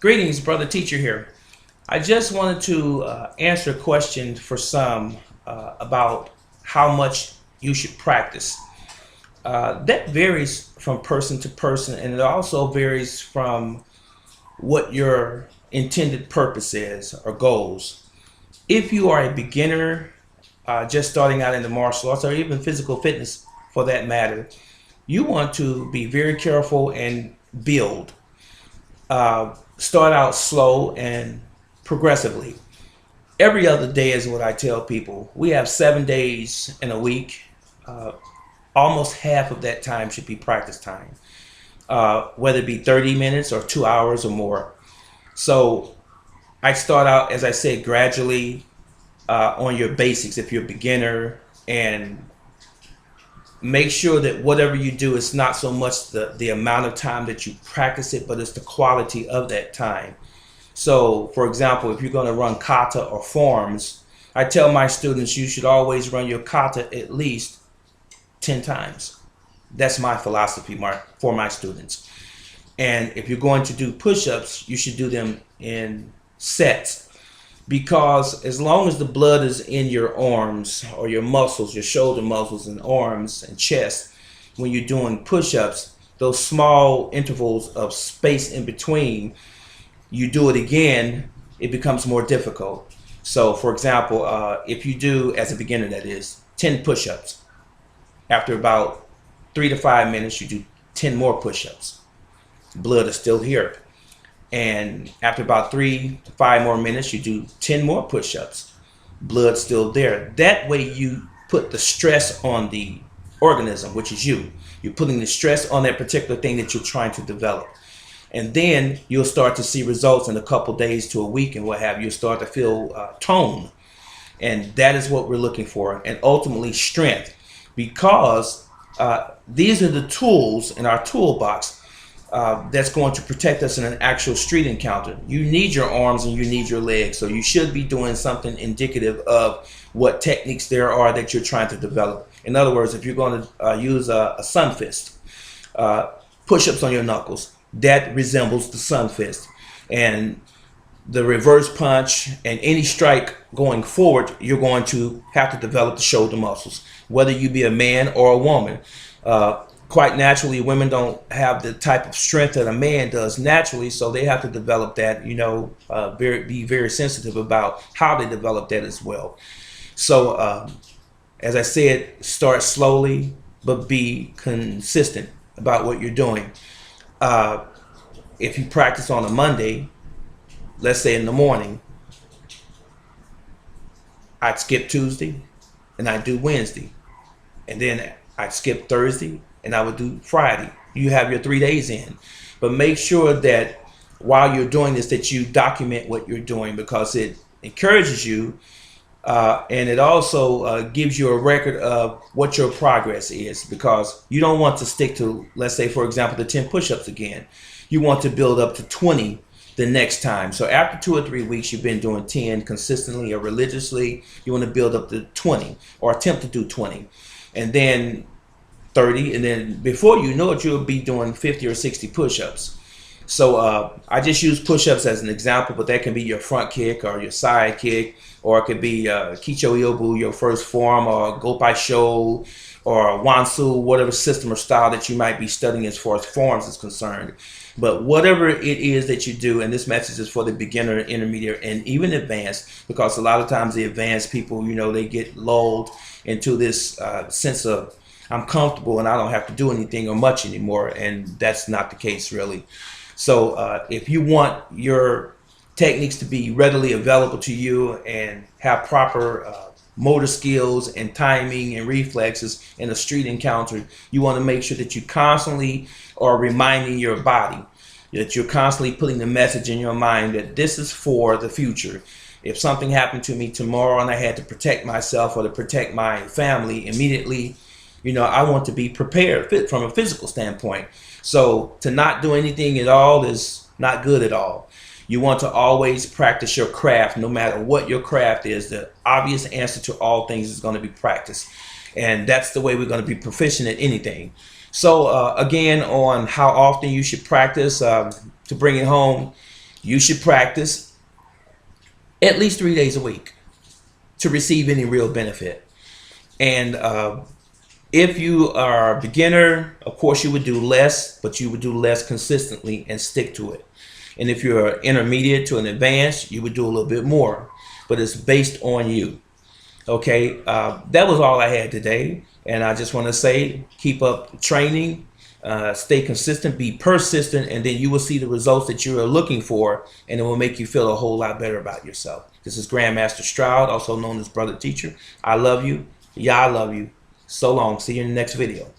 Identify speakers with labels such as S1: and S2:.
S1: Greetings, brother teacher here. I just wanted to answer a question for some about how much you should practice. That varies from person to person, and it also varies from what your intended purpose is or goals. If you are a beginner, just starting out in the martial arts or even physical fitness for that matter, you want to be very careful and build. Start out slow and progressively. Every other day is what I tell people. We have 7 days in a week. Uh, Almost half of that time should be practice time, whether it be 30 minutes or 2 hours or more. So I start out, as I said, gradually on your basics if you're a beginner, and make sure that whatever you do is not so much the amount of time that you practice it, but it's the quality of that time. So, for example, if you're going to run kata or forms, I tell my students you should always run your kata at least 10 times. That's my philosophy for my students. And if you're going to do push-ups, you should do them in sets, because as long as the blood is in your arms or your muscles, your shoulder muscles and arms and chest, when you're doing push-ups, those small intervals of space in between, you do it again, it becomes more difficult. So for example, if you do, as a beginner that is, 10 push-ups, after about 3 to 5 minutes you do 10 more push-ups. Blood is still here. And after about 3 to 5 more minutes you do 10 more push-ups. Blood still there. That way you put the stress on the organism, which is you. You're putting the stress on that particular thing that you're trying to develop. And then you'll start to see results in a couple days to a week and what have you. You'll start to feel tone. And that is what we're looking for. And ultimately strength. Because these are the tools in our toolbox that's going to protect us in an actual street encounter. You need your arms and you need your legs. So you should be doing something indicative of what techniques there are that you're trying to develop. In other words, if you're going to use a sun fist, push-ups on your knuckles, that resembles the sun fist. And the reverse punch and any strike going forward, you're going to have to develop the shoulder muscles, whether you be a man or a woman. Quite naturally, women don't have the type of strength that a man does naturally, so they have to develop that, be very sensitive about how they develop that as well. So as I said, start slowly, but be consistent about what you're doing. If you practice on a Monday, let's say in the morning, I'd skip Tuesday and I'd do Wednesday, and then I'd skip Thursday and I would do Friday. You have your 3 days in, but make sure that while you're doing this that you document what you're doing, because it encourages you and it also gives you a record of what your progress is, because you don't want to stick to, let's say for example, the 10 push-ups again. You want to build up to 20 the next time. So after 2 or 3 weeks you've been doing 10 consistently or religiously, you want to build up to 20 or attempt to do 20, and then 30, and then before you know it you'll be doing 50 or 60 push-ups. So I just use push-ups as an example, but that can be your front kick or your side kick, or it could be Kicho Iobu, your first form, or Gopai Sho, or Wansu, whatever system or style that you might be studying as far as forms is concerned. But whatever it is that you do, and this message is for the beginner, intermediate, and even advanced, because a lot of times the advanced people, they get lulled into this sense of, I'm comfortable and I don't have to do anything or much anymore, and that's not the case really. So if you want your techniques to be readily available to you and have proper motor skills and timing and reflexes in a street encounter, you want to make sure that you constantly are reminding your body, that you're constantly putting the message in your mind that this is for the future. If something happened to me tomorrow and I had to protect myself or to protect my family immediately, I want to be prepared from a physical standpoint. So to not do anything at all is not good at all. You want to always practice your craft, no matter what your craft is. The obvious answer to all things is going to be practice. And that's the way we're going to be proficient at anything. So again, on how often you should practice, to bring it home, you should practice at least 3 days a week to receive any real benefit. And if you are a beginner, of course you would do less, but you would do less consistently and stick to it. And if you're intermediate to an advanced, you would do a little bit more, but it's based on you. Okay, that was all I had today. And I just want to say, keep up training, stay consistent, be persistent, and then you will see the results that you are looking for, and it will make you feel a whole lot better about yourself. This is Grandmaster Stroud, also known as Brother Teacher. I love you. Yeah, I love you. So long. See you in the next video.